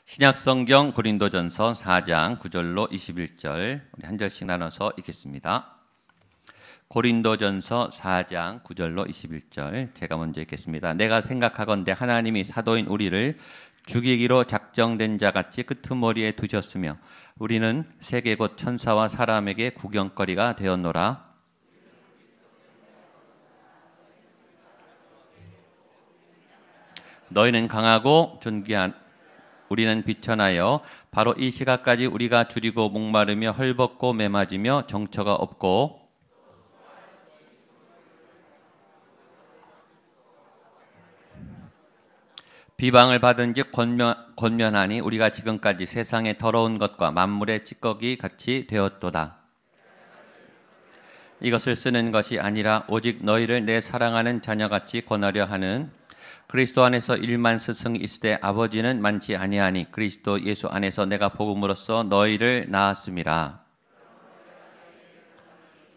신약성경 고린도전서 4장 9절로 21절 우리 한 절씩 나눠서 읽겠습니다. 고린도전서 4장 9절로 21절 제가 먼저 읽겠습니다. 내가 생각하건대 하나님이 사도인 우리를 죽이기로 작정된 자같이 끄트머리에 두셨으며 우리는 세계 곧 천사와 사람에게 구경거리가 되었노라. 너희는 강하고 존귀한 우리는 비천하여 바로 이 시각까지 우리가 줄이고 목마르며 헐벗고 매맞으며 정처가 없고 비방을 받은즉 권면하니 우리가 지금까지 세상의 더러운 것과 만물의 찌꺼기 같이 되었도다. 이것을 쓰는 것이 아니라 오직 너희를 내 사랑하는 자녀같이 권하려 하는 그리스도 안에서 1만 스승이 있으되 아버지는 많지 아니하니 그리스도 예수 안에서 내가 복음으로써 너희를 낳았음이라.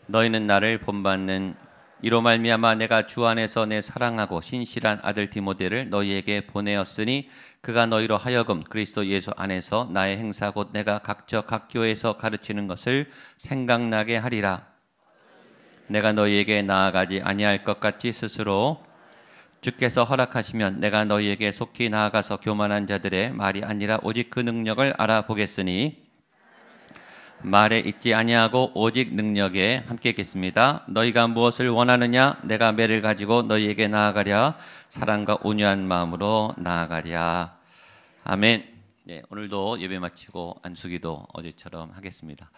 너희는 나를 본받는 이로 말미암아 내가 주 안에서 내 사랑하고 신실한 아들 디모데를 너희에게 보내었으니 그가 너희로 하여금 그리스도 예수 안에서 나의 행사 곧 내가 각처 각 교회에서 가르치는 것을 생각나게 하리라. 내가 너희에게 나아가지 아니할 것 같이 스스로 주께서 허락하시면 내가 너희에게 속히 나아가서 교만한 자들의 말이 아니라 오직 그 능력을 알아보겠으니 말에 있지 아니하고 오직 능력에 함께 있겠습니다. 너희가 무엇을 원하느냐? 내가 매를 가지고 너희에게 나아가랴. 사랑과 온유한 마음으로 나아가랴. 아멘. 네, 오늘도 예배 마치고 안수기도 어제처럼 하겠습니다.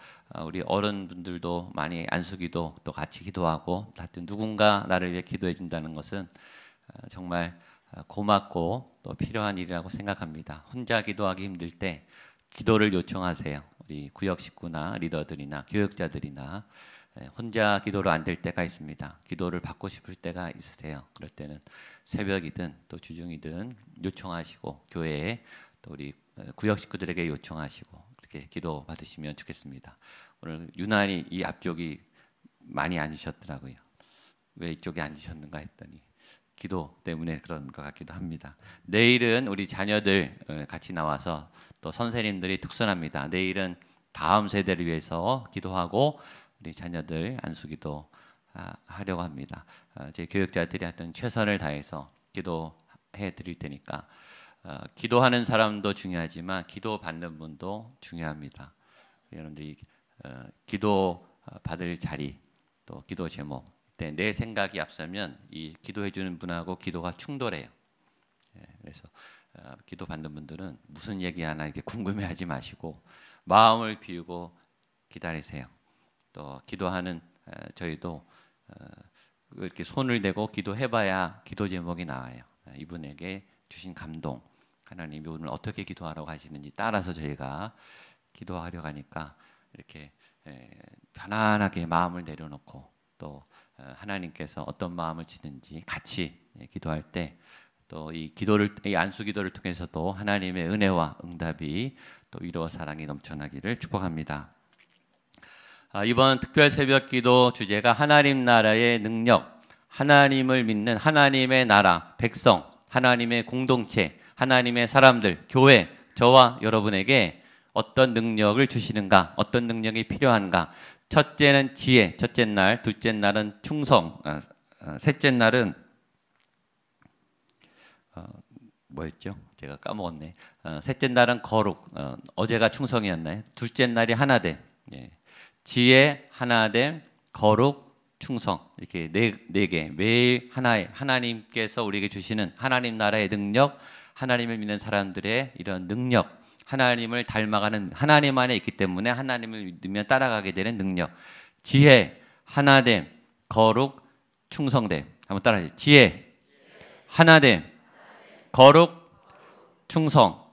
우리 어른분들도 많이 안수기도 또 같이 기도하고 하여튼 누군가 나를 위해 기도해 준다는 것은 정말 고맙고 또 필요한 일이라고 생각합니다. 혼자 기도하기 힘들 때 기도를 요청하세요. 우리 구역 식구나 리더들이나 교육자들이나 혼자 기도로 안 될 때가 있습니다. 기도를 받고 싶을 때가 있으세요. 그럴 때는 새벽이든 또 주중이든 요청하시고 교회에 또 우리 구역 식구들에게 요청하시고 그렇게 기도 받으시면 좋겠습니다. 오늘 유난히 이 앞쪽이 많이 앉으셨더라고요. 왜 이쪽에 앉으셨는가 했더니 기도 때문에 그런 것 같기도 합니다. 내일은 우리 자녀들 같이 나와서 또 선생님들이 특선합니다. 내일은 다음 세대를 위해서 기도하고 우리 자녀들 안수기도 하려고 합니다. 제 교육자들이 하여튼 최선을 다해서 기도해 드릴 테니까 기도하는 사람도 중요하지만 기도 받는 분도 중요합니다. 여러분들이 기도 받을 자리 또 기도 제목 내 생각이 앞서면 이 기도해 주는 분하고 기도가 충돌해요. 그래서 기도 받는 분들은 무슨 얘기하나 이렇게 궁금해하지 마시고 마음을 비우고 기다리세요. 또 기도하는 저희도 이렇게 손을 대고 기도해봐야 기도 제목이 나와요. 이분에게 주신 감동, 하나님이 오늘 어떻게 기도하라고 하시는지 따라서 저희가 기도하려고 하니까 이렇게 편안하게 마음을 내려놓고 또 하나님께서 어떤 마음을 지는지 같이 기도할 때 또 이 기도를 이 안수 기도를 통해서도 하나님의 은혜와 응답이 또 위로와 사랑이 넘쳐나기를 축복합니다. 이번 특별 새벽 기도 주제가 하나님 나라의 능력, 하나님을 믿는 하나님의 나라, 백성, 하나님의 공동체, 하나님의 사람들, 교회, 저와 여러분에게 어떤 능력을 주시는가, 어떤 능력이 필요한가. 첫째는 지혜, 첫째 날, 둘째 날은 충성, 셋째 날은 뭐였죠? 제가 까먹었네. 셋째 날은 거룩, 어제가 충성이었나요? 둘째 날이 하나됨, 지혜, 하나됨, 거룩, 충성 이렇게 네 개 매일 하나의 하나님께서 우리에게 주시는 하나님 나라의 능력, 하나님을 믿는 사람들의 이런 능력. 하나님을 닮아가는 하나님 안에 있기 때문에 하나님을 믿으면 따라가게 되는 능력. 지혜, 하나됨, 거룩, 충성됨. 한번 따라하세요. 지혜, 하나됨, 거룩, 충성.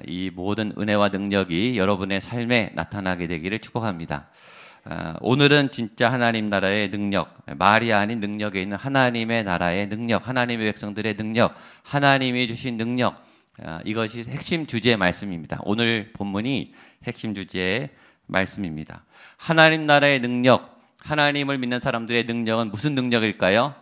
이 모든 은혜와 능력이 여러분의 삶에 나타나게 되기를 축복합니다. 오늘은 진짜 하나님 나라의 능력, 말이 아닌 능력에 있는 하나님의 나라의 능력, 하나님의 백성들의 능력, 하나님이 주신 능력, 이것이 핵심 주제의 말씀입니다. 오늘 본문이 핵심 주제의 말씀입니다. 하나님 나라의 능력, 하나님을 믿는 사람들의 능력은 무슨 능력일까요?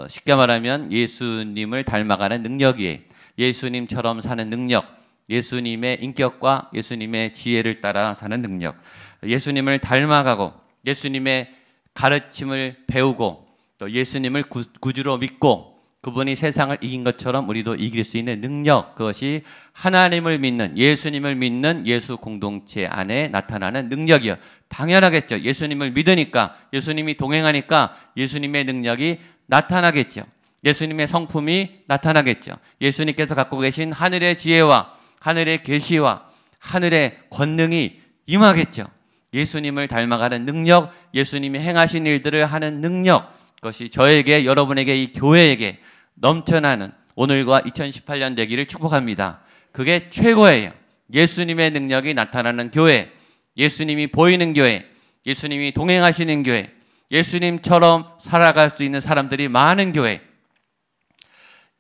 쉽게 말하면 예수님을 닮아가는 능력이에요. 예수님처럼 사는 능력, 예수님의 인격과 예수님의 지혜를 따라 사는 능력, 예수님을 닮아가고 예수님의 가르침을 배우고 또 예수님을 구주로 믿고 그분이 세상을 이긴 것처럼 우리도 이길 수 있는 능력, 그것이 하나님을 믿는, 예수님을 믿는 예수 공동체 안에 나타나는 능력이요. 당연하겠죠. 예수님을 믿으니까, 예수님이 동행하니까 예수님의 능력이 나타나겠죠. 예수님의 성품이 나타나겠죠. 예수님께서 갖고 계신 하늘의 지혜와 하늘의 계시와 하늘의 권능이 임하겠죠. 예수님을 닮아가는 능력, 예수님이 행하신 일들을 하는 능력, 그것이 저에게, 여러분에게, 이 교회에게 넘쳐나는 오늘과 2018년 되기를 축복합니다. 그게 최고예요. 예수님의 능력이 나타나는 교회, 예수님이 보이는 교회, 예수님이 동행하시는 교회, 예수님처럼 살아갈 수 있는 사람들이 많은 교회,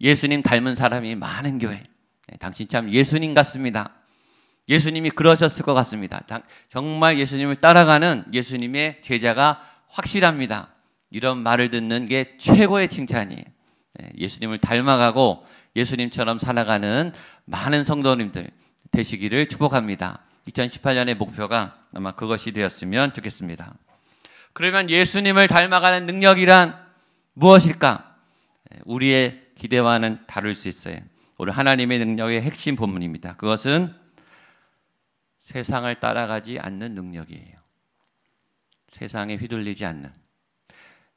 예수님 닮은 사람이 많은 교회. 당신 참 예수님 같습니다. 예수님이 그러셨을 것 같습니다. 정말 예수님을 따라가는 예수님의 제자가 확실합니다. 이런 말을 듣는 게 최고의 칭찬이에요. 예수님을 닮아가고 예수님처럼 살아가는 많은 성도님들 되시기를 축복합니다. 2018년의 목표가 아마 그것이 되었으면 좋겠습니다. 그러면 예수님을 닮아가는 능력이란 무엇일까? 우리의 기대와는 다를 수 있어요. 오늘 하나님의 능력의 핵심 본문입니다. 그것은 세상을 따라가지 않는 능력이에요. 세상에 휘둘리지 않는,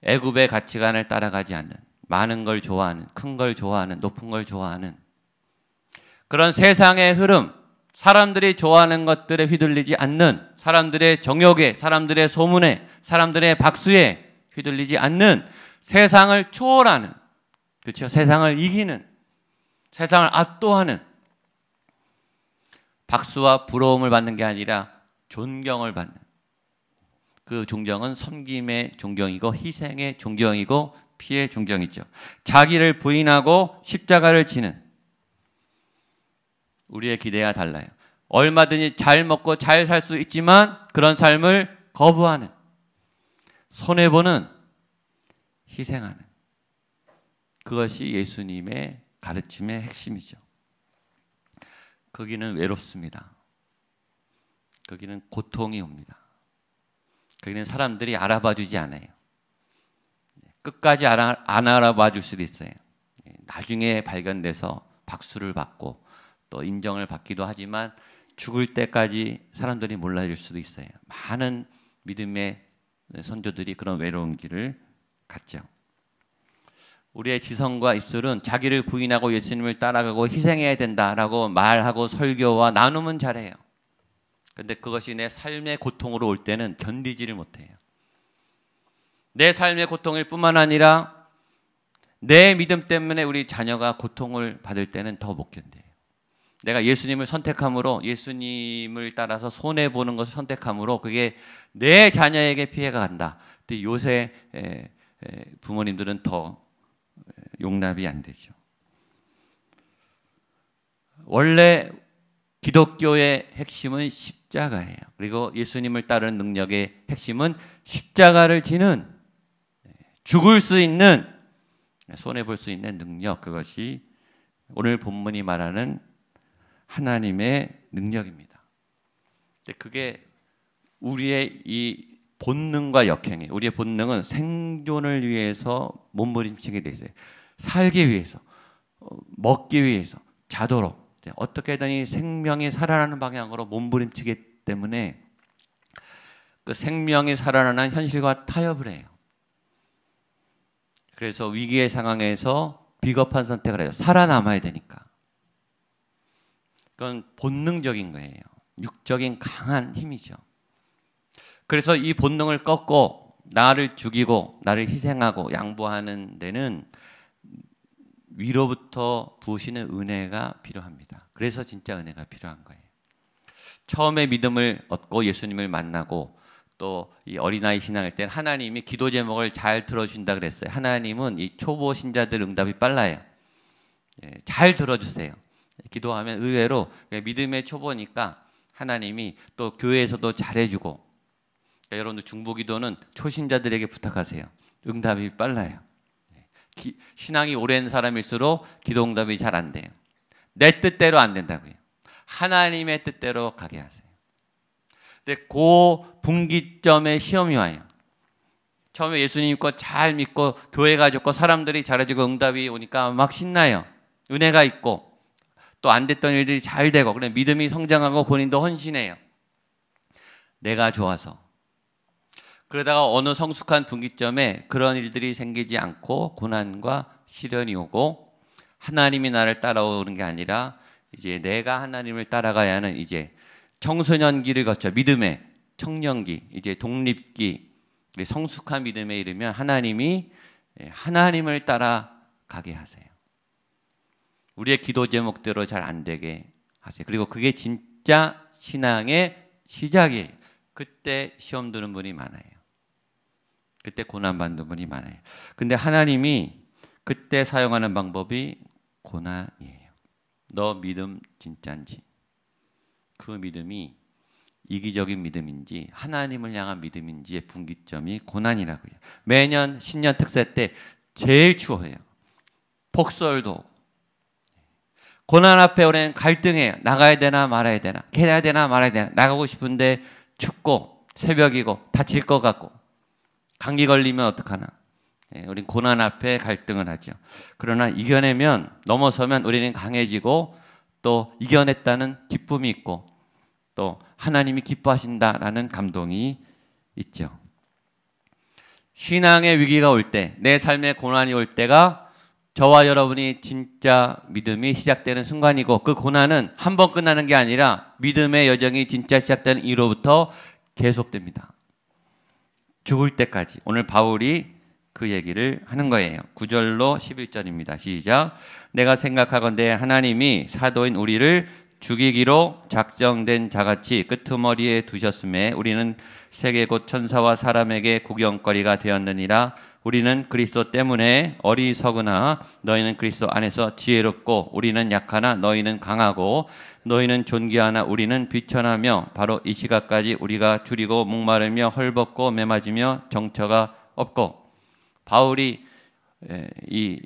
애굽의 가치관을 따라가지 않는, 많은 걸 좋아하는, 큰 걸 좋아하는, 높은 걸 좋아하는 그런 세상의 흐름, 사람들이 좋아하는 것들에 휘둘리지 않는, 사람들의 정욕에, 사람들의 소문에, 사람들의 박수에 휘둘리지 않는, 세상을 초월하는, 그렇죠? 세상을 이기는, 세상을 압도하는, 박수와 부러움을 받는 게 아니라 존경을 받는, 그 존경은 섬김의 존경이고 희생의 존경이고 피의 존경이죠. 자기를 부인하고 십자가를 지는, 우리의 기대와 달라요. 얼마든지 잘 먹고 잘 살 수 있지만 그런 삶을 거부하는, 손해보는, 희생하는, 그것이 예수님의 가르침의 핵심이죠. 거기는 외롭습니다. 거기는 고통이 옵니다. 거기는 사람들이 알아봐 주지 않아요. 끝까지 안 알아봐 줄 수도 있어요. 나중에 발견돼서 박수를 받고 또 인정을 받기도 하지만 죽을 때까지 사람들이 몰라줄 수도 있어요. 많은 믿음의 선조들이 그런 외로운 길을 갔죠. 우리의 지성과 입술은 자기를 부인하고 예수님을 따라가고 희생해야 된다라고 말하고 설교와 나누면 잘해요. 근데 그것이 내 삶의 고통으로 올 때는 견디지를 못해요. 내 삶의 고통일 뿐만 아니라 내 믿음 때문에 우리 자녀가 고통을 받을 때는 더 못 견뎌요. 내가 예수님을 선택함으로, 예수님을 따라서 손해보는 것을 선택함으로 그게 내 자녀에게 피해가 간다. 근데 요새 부모님들은 더 용납이 안 되죠. 원래 기독교의 핵심은 십자가예요. 그리고 예수님을 따르는 능력의 핵심은 십자가를 지는, 죽을 수 있는, 손해볼 수 있는 능력, 그것이 오늘 본문이 말하는 하나님의 능력입니다. 그게 우리의 이 본능과 역행이에요. 우리의 본능은 생존을 위해서 몸부림치게 돼 있어요. 살기 위해서, 먹기 위해서, 자도록 어떻게든 이 생명이 살아나는 방향으로 몸부림치기 때문에 그 생명이 살아나는 현실과 타협을 해요. 그래서 위기의 상황에서 비겁한 선택을 해요. 살아남아야 되니까. 그건 본능적인 거예요. 육적인 강한 힘이죠. 그래서 이 본능을 꺾고 나를 죽이고 나를 희생하고 양보하는 데는 위로부터 부으시는 은혜가 필요합니다. 그래서 진짜 은혜가 필요한 거예요. 처음에 믿음을 얻고 예수님을 만나고 또 이 어린아이 신앙일 땐 하나님이 기도 제목을 잘 들어준다 그랬어요. 하나님은 이 초보 신자들 응답이 빨라요. 잘 들어주세요. 기도하면 의외로 믿음의 초보니까 하나님이 또 교회에서도 잘해주고, 그러니까 여러분들 중보기도는 초신자들에게 부탁하세요. 응답이 빨라요. 신앙이 오랜 사람일수록 기도 응답이 잘 안 돼요. 내 뜻대로 안 된다고요. 하나님의 뜻대로 가게 하세요. 근데 그 분기점에 시험이 와요. 처음에 예수님 거 잘 믿고 교회가 좋고 사람들이 잘해주고 응답이 오니까 막 신나요. 은혜가 있고 또 안 됐던 일들이 잘 되고 그래 믿음이 성장하고 본인도 헌신해요. 내가 좋아서. 그러다가 어느 성숙한 분기점에 그런 일들이 생기지 않고 고난과 시련이 오고 하나님이 나를 따라오는 게 아니라 이제 내가 하나님을 따라가야 하는 이제 청소년기를 거쳐 믿음의 청년기, 이제 독립기, 성숙한 믿음에 이르면 하나님이 하나님을 따라가게 하세요. 우리의 기도 제목대로 잘 안 되게 하세요. 그리고 그게 진짜 신앙의 시작이에요. 그때 시험 드는 분이 많아요. 그때 고난 받는 분이 많아요. 근데 하나님이 그때 사용하는 방법이 고난이에요. 너 믿음 진짜인지, 그 믿음이 이기적인 믿음인지 하나님을 향한 믿음인지의 분기점이 고난이라고요. 매년 신년 특세 때 제일 추워해요. 폭설도 오고. 고난 앞에 우리는 갈등해요. 나가야 되나 말아야 되나, 해야 되나 말아야 되나. 나가고 싶은데 춥고 새벽이고 다칠 것 같고 감기 걸리면 어떡하나. 우린 고난 앞에 갈등을 하죠. 그러나 이겨내면, 넘어서면 우리는 강해지고 또 이겨냈다는 기쁨이 있고 또 하나님이 기뻐하신다라는 감동이 있죠. 신앙의 위기가 올 때, 내 삶에 고난이 올 때가 저와 여러분이 진짜 믿음이 시작되는 순간이고, 그 고난은 한 번 끝나는 게 아니라 믿음의 여정이 진짜 시작되는 이후로부터 계속됩니다. 죽을 때까지. 오늘 바울이 그 얘기를 하는 거예요. 9절로 11절입니다. 시작. 내가 생각하건대 하나님이 사도인 우리를 죽이기로 작정된 자같이 끄트머리에 두셨음에 우리는 세계 곧 천사와 사람에게 구경거리가 되었느니라. 우리는 그리스도 때문에 어리석으나 너희는 그리스도 안에서 지혜롭고 우리는 약하나 너희는 강하고 너희는 존귀하나 우리는 비천하며 바로 이 시각까지 우리가 줄이고 목마르며 헐벗고 매맞으며 정처가 없고. 바울이 이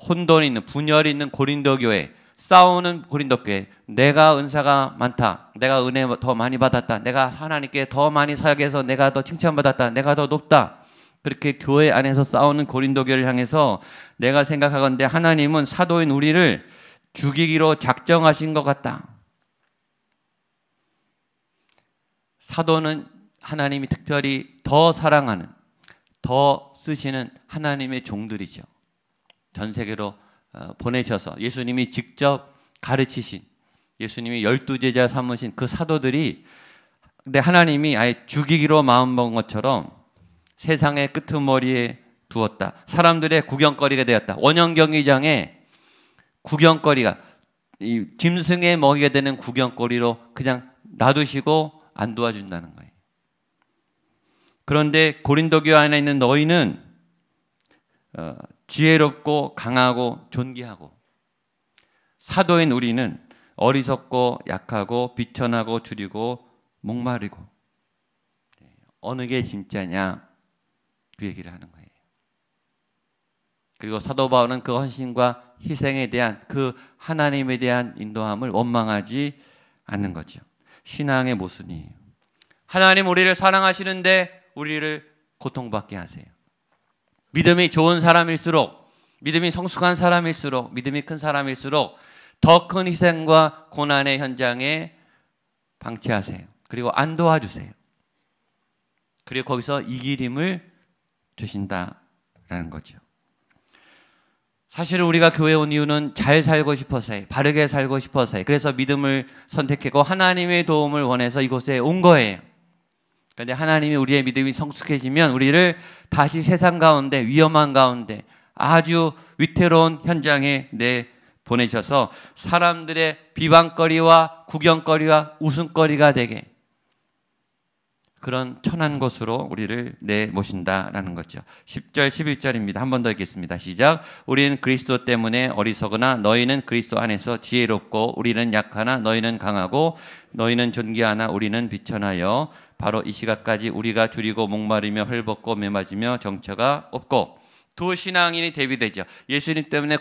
혼돈 있는 분열 있는 고린도 교회, 싸우는 고린도 교회, 내가 은사가 많다, 내가 은혜 더 많이 받았다, 내가 하나님께 더 많이 사역해서 내가 더 칭찬받았다, 내가 더 높다, 그렇게 교회 안에서 싸우는 고린도 교회를 향해서 내가 생각하건대 하나님은 사도인 우리를 죽이기로 작정하신 것 같다. 사도는 하나님이 특별히 더 사랑하는, 더 쓰시는 하나님의 종들이죠. 전 세계로 보내셔서 예수님이 직접 가르치신, 예수님이 12제자 삼으신 그 사도들이, 근데 하나님이 아예 죽이기로 마음먹은 것처럼 세상의 끄트머리에 두었다. 사람들의 구경거리가 되었다. 원형 경기장에 구경거리가, 이 짐승에 먹이게 되는 구경거리로 그냥 놔두시고 안 도와준다는 거예요. 그런데 고린도 교회 안에 있는 너희는 지혜롭고 강하고 존귀하고, 사도인 우리는 어리석고 약하고 비천하고 줄이고 목마르고. 어느 게 진짜냐, 그 얘기를 하는 거예요. 그리고 사도 바울은 그 헌신과 희생에 대한, 그 하나님에 대한 인도함을 원망하지 않는 거죠. 신앙의 모순이에요. 하나님 우리를 사랑하시는데 우리를 고통받게 하세요. 믿음이 좋은 사람일수록, 믿음이 성숙한 사람일수록, 믿음이 큰 사람일수록 더 큰 희생과 고난의 현장에 방치하세요. 그리고 안 도와주세요. 그리고 거기서 이길 힘을 주신다라는 거죠. 사실 우리가 교회에 온 이유는 잘 살고 싶어서요. 바르게 살고 싶어서요. 그래서 믿음을 선택했고 하나님의 도움을 원해서 이곳에 온 거예요. 그런데 하나님이 우리의 믿음이 성숙해지면 우리를 다시 세상 가운데, 위험한 가운데, 아주 위태로운 현장에 보내셔서 사람들의 비방거리와 구경거리와 웃음거리가 되게, 그런 천한 곳으로 우리를 내모신다라는 거죠. 10절 11절입니다. 한 번 더 읽겠습니다. 시작. 우리는 그리스도 때문에 어리석으나 너희는 그리스도 안에서 지혜롭고 우리는 약하나 너희는 강하고 너희는 존귀하나 우리는 비천하여 바로 이 시각까지 우리가 줄이고 목마르며 헐벗고 매맞으며 정처가 없고. 두 신앙인이 대비되죠. 예수님 때문에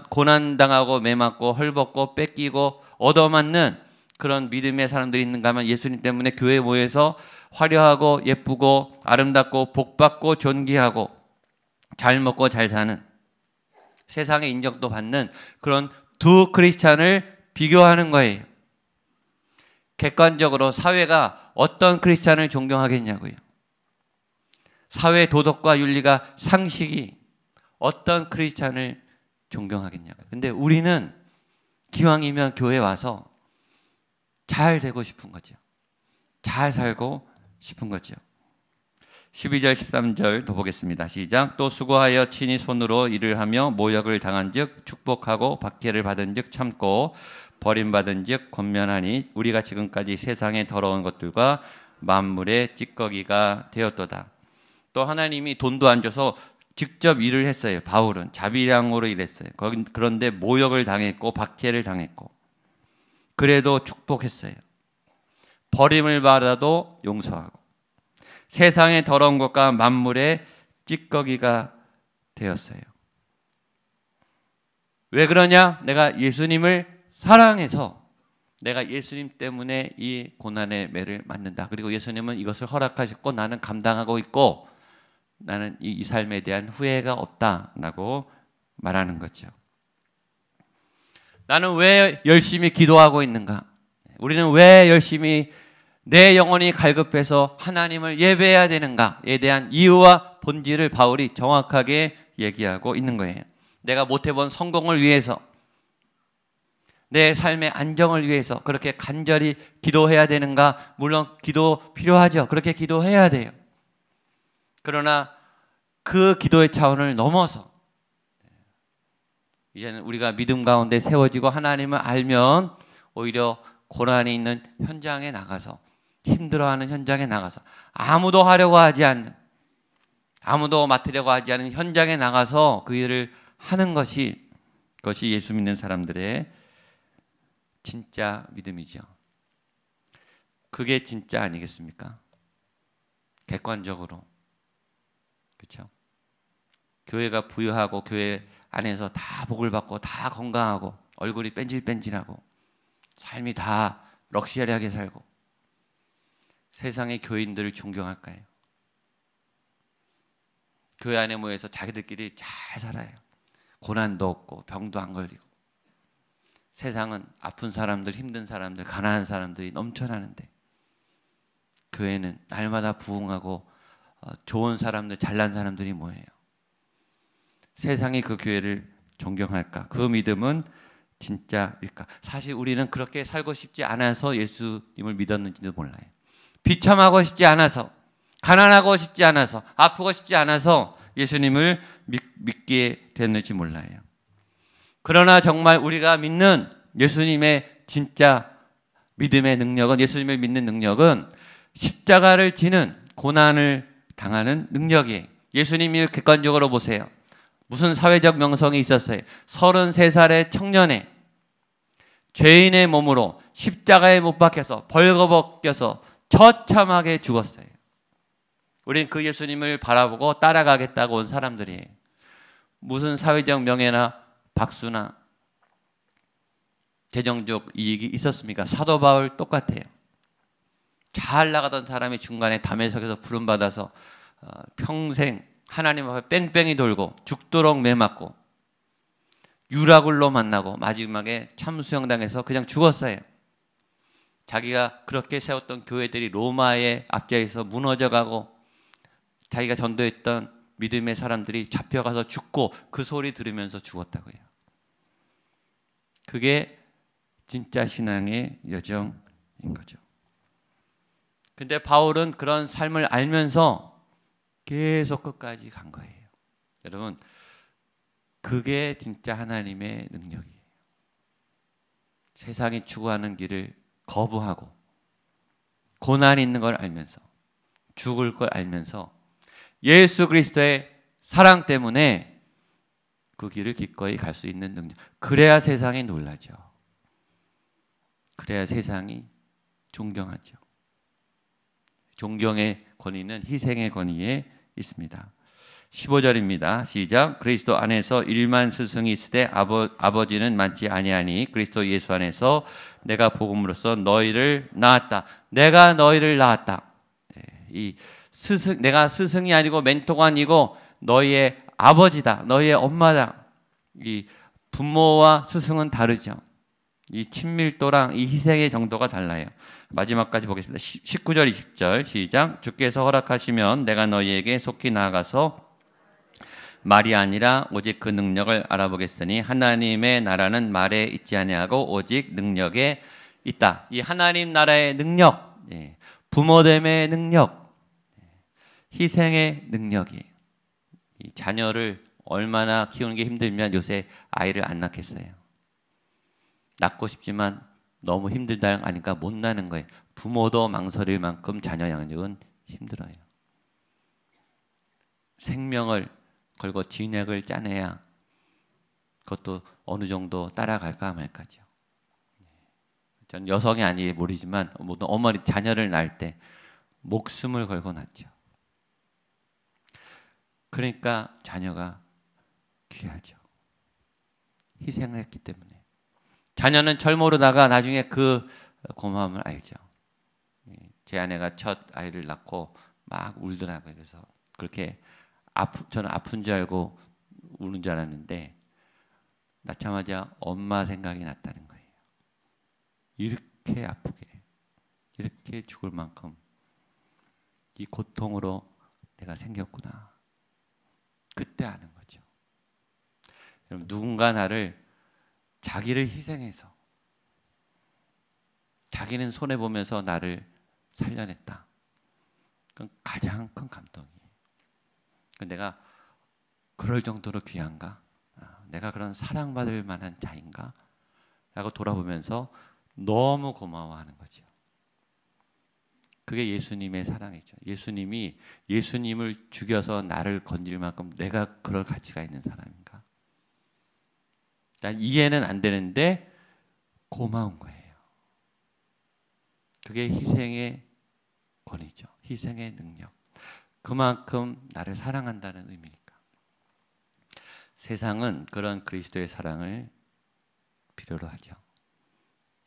고난당하고 매맞고 헐벗고 뺏기고 얻어맞는 그런 믿음의 사람들이 있는가 하면 예수님 때문에 교회에 모여서 화려하고 예쁘고 아름답고 복받고 존귀하고 잘 먹고 잘 사는, 세상의 인정도 받는 그런 두 크리스찬을 비교하는 거예요. 객관적으로 사회가 어떤 크리스찬을 존경하겠냐고요. 사회 도덕과 윤리가 상식이 어떤 크리스찬을 존경하겠냐고요. 근데 우리는 기왕이면 교회 와서 잘 되고 싶은 거죠. 잘 살고 싶은 거죠. 12절 13절 더 보겠습니다. 시작. 또 수고하여 친히 손으로 일을 하며 모욕을 당한 즉 축복하고 박해를 받은 즉 참고 버림받은 즉 권면하니 우리가 지금까지 세상의 더러운 것들과 만물의 찌꺼기가 되었도다. 또 하나님이 돈도 안 줘서 직접 일을 했어요. 바울은 자비량으로 일했어요. 그런데 모욕을 당했고 박해를 당했고 그래도 축복했어요. 버림을 받아도 용서하고 세상의 더러운 것과 만물의 찌꺼기가 되었어요. 왜 그러냐? 내가 예수님을 사랑해서 내가 예수님 때문에 이 고난의 매를 맞는다. 그리고 예수님은 이것을 허락하셨고 나는 감당하고 있고 나는 이 삶에 대한 후회가 없다라고 말하는 거죠. 나는 왜 열심히 기도하고 있는가? 우리는 왜 열심히 내 영혼이 갈급해서 하나님을 예배해야 되는가에 대한 이유와 본질을 바울이 정확하게 얘기하고 있는 거예요. 내가 못해본 성공을 위해서, 내 삶의 안정을 위해서 그렇게 간절히 기도해야 되는가? 물론 기도 필요하죠. 그렇게 기도해야 돼요. 그러나 그 기도의 차원을 넘어서 이제는 우리가 믿음 가운데 세워지고 하나님을 알면 오히려 고난이 있는 현장에 나가서, 힘들어하는 현장에 나가서, 아무도 하려고 하지 않는, 아무도 맡으려고 하지 않는 현장에 나가서 그 일을 하는 것이, 그것이 예수 믿는 사람들의 진짜 믿음이죠. 그게 진짜 아니겠습니까? 객관적으로. 그렇죠? 교회가 부유하고 교회 안에서 다 복을 받고 다 건강하고 얼굴이 뺀질뺀질하고 삶이 다 럭셔리하게 살고 세상의 교인들을 존경할까요? 교회 안에 모여서 자기들끼리 잘 살아요. 고난도 없고 병도 안 걸리고. 세상은 아픈 사람들, 힘든 사람들, 가난한 사람들이 넘쳐나는데 교회는 날마다 부흥하고 좋은 사람들, 잘난 사람들이 뭐예요? 세상이 그 교회를 존경할까? 그 믿음은 진짜일까? 사실 우리는 그렇게 살고 싶지 않아서 예수님을 믿었는지도 몰라요. 비참하고 싶지 않아서, 가난하고 싶지 않아서, 아프고 싶지 않아서 예수님을 믿게 됐는지 몰라요. 그러나 정말 우리가 믿는 예수님의 진짜 믿음의 능력은, 예수님을 믿는 능력은 십자가를 지는, 고난을 당하는 능력이에요. 예수님이 객관적으로 보세요. 무슨 사회적 명성이 있었어요. 33살의 청년에 죄인의 몸으로 십자가에 못 박혀서 벌거벗겨서 처참하게 죽었어요. 우린 그 예수님을 바라보고 따라가겠다고 온 사람들이에요. 무슨 사회적 명예나 박수나 재정적 이익이 있었습니까? 사도 바울 똑같아요. 잘 나가던 사람이 중간에 담에석에서 부름받아서 평생 하나님 앞에 뺑뺑이 돌고 죽도록 매맞고 유라굴로 만나고 마지막에 참수형당해서 그냥 죽었어요. 자기가 그렇게 세웠던 교회들이 로마의 압제에서 무너져가고 자기가 전도했던 믿음의 사람들이 잡혀가서 죽고 그 소리 들으면서 죽었다고요. 그게 진짜 신앙의 여정인 거죠. 근데 바울은 그런 삶을 알면서 계속 끝까지 간 거예요. 여러분, 그게 진짜 하나님의 능력이에요. 세상이 추구하는 길을 거부하고 고난이 있는 걸 알면서 죽을 걸 알면서 예수 그리스도의 사랑 때문에 그 길을 기꺼이 갈 수 있는 능력. 그래야 세상이 놀라죠. 그래야 세상이 존경하죠. 존경의 권위는 희생의 권위에 있습니다. 15절입니다. 시작. 그리스도 안에서 일만 스승이 있으되 아버지는 많지 아니하니 그리스도 예수 안에서 내가 복음으로써 너희를 낳았다. 내가 너희를 낳았다. 이 스승, 내가 스승이 아니고 멘토가 아니고 너희의 아버지다. 너희의 엄마다. 이 부모와 스승은 다르죠. 이 친밀도랑 이 희생의 정도가 달라요. 마지막까지 보겠습니다. 19절 20절 시작. 주께서 허락하시면 내가 너희에게 속히 나아가서 말이 아니라 오직 그 능력을 알아보겠으니 하나님의 나라는 말에 있지 아니하고 오직 능력에 있다. 이 하나님 나라의 능력, 부모됨의 능력, 희생의 능력이에요. 이 자녀를 얼마나 키우는 게 힘들면 요새 아이를 안 낳겠어요. 낳고 싶지만 너무 힘들다 하니까 못 낳는 거예요. 부모도 망설일 만큼 자녀 양육은 힘들어요. 생명을 걸고 진액을 짜내야 그것도 어느 정도 따라갈까 말까죠. 전 여성이 아니 모르지만 모든 어머니 자녀를 낳을 때 목숨을 걸고 낳죠. 그러니까 자녀가 귀하죠. 희생을 했기 때문에. 자녀는 절 모르다가 나중에 그 고마움을 알죠. 제 아내가 첫 아이를 낳고 막 울더라고요. 그래서 그렇게 저는 아픈 줄 알고 우는 줄 알았는데 낳자마자 엄마 생각이 났다는 거예요. 이렇게 아프게, 이렇게 죽을 만큼 이 고통으로 내가 생겼구나. 그때 아는 거죠. 여러분, 누군가 나를 자기를 희생해서 자기는 손해보면서 나를 살려냈다. 그건 가장 큰 감동이에요. 내가 그럴 정도로 귀한가? 내가 그런 사랑받을 만한 자인가? 라고 돌아보면서 너무 고마워하는 거죠. 그게 예수님의 사랑이죠. 예수님이 예수님을 죽여서 나를 건질 만큼 내가 그럴 가치가 있는 사람인가? 난 이해는 안 되는데 고마운 거예요. 그게 희생의 권위죠. 희생의 능력. 그만큼 나를 사랑한다는 의미니까. 세상은 그런 그리스도의 사랑을 필요로 하죠.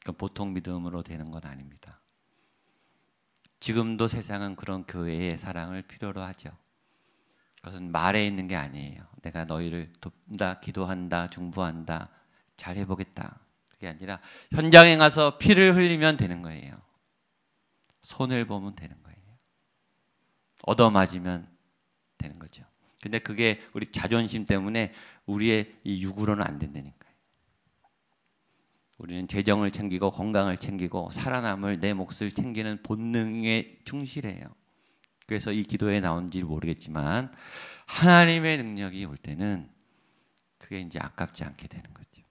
그건 보통 믿음으로 되는 건 아닙니다. 지금도 세상은 그런 교회의 사랑을 필요로 하죠. 그것은 말에 있는 게 아니에요. 내가 너희를 돕는다, 기도한다, 중보한다, 잘 해보겠다. 그게 아니라 현장에 가서 피를 흘리면 되는 거예요. 손을 보면 되는 거예요. 얻어맞으면 되는 거죠. 근데 그게 우리 자존심 때문에 우리의 이 육으로는 안 된다니까요. 우리는 재정을 챙기고 건강을 챙기고 살아남을 내 몫을 챙기는 본능에 충실해요. 그래서 이 기도에 나온지 모르겠지만 하나님의 능력이 올 때는 그게 이제 아깝지 않게 되는 거죠.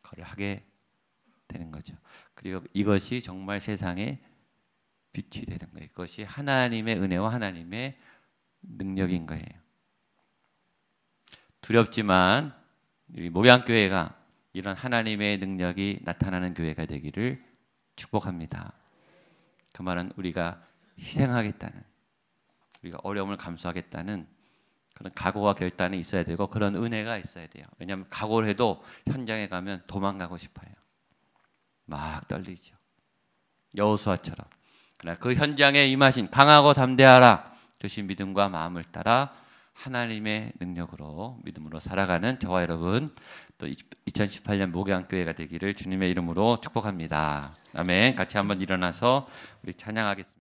그걸 하게 되는 거죠. 그리고 이것이 정말 세상에 빛이 되는 거예요. 그것이 하나님의 은혜와 하나님의 능력인 거예요. 두렵지만 우리 목양교회가 이런 하나님의 능력이 나타나는 교회가 되기를 축복합니다. 그 말은 우리가 희생하겠다는, 우리가 어려움을 감수하겠다는 그런 각오와 결단이 있어야 되고 그런 은혜가 있어야 돼요. 왜냐하면 각오를 해도 현장에 가면 도망가고 싶어요. 막 떨리죠. 여호수아처럼. 그러나 그 현장에 임하신 강하고 담대하라 주신 믿음과 마음을 따라 하나님의 능력으로 믿음으로 살아가는 저와 여러분 또 2018년 목양교회가 되기를 주님의 이름으로 축복합니다. 아멘. 같이 한번 일어나서 우리 찬양하겠습니다.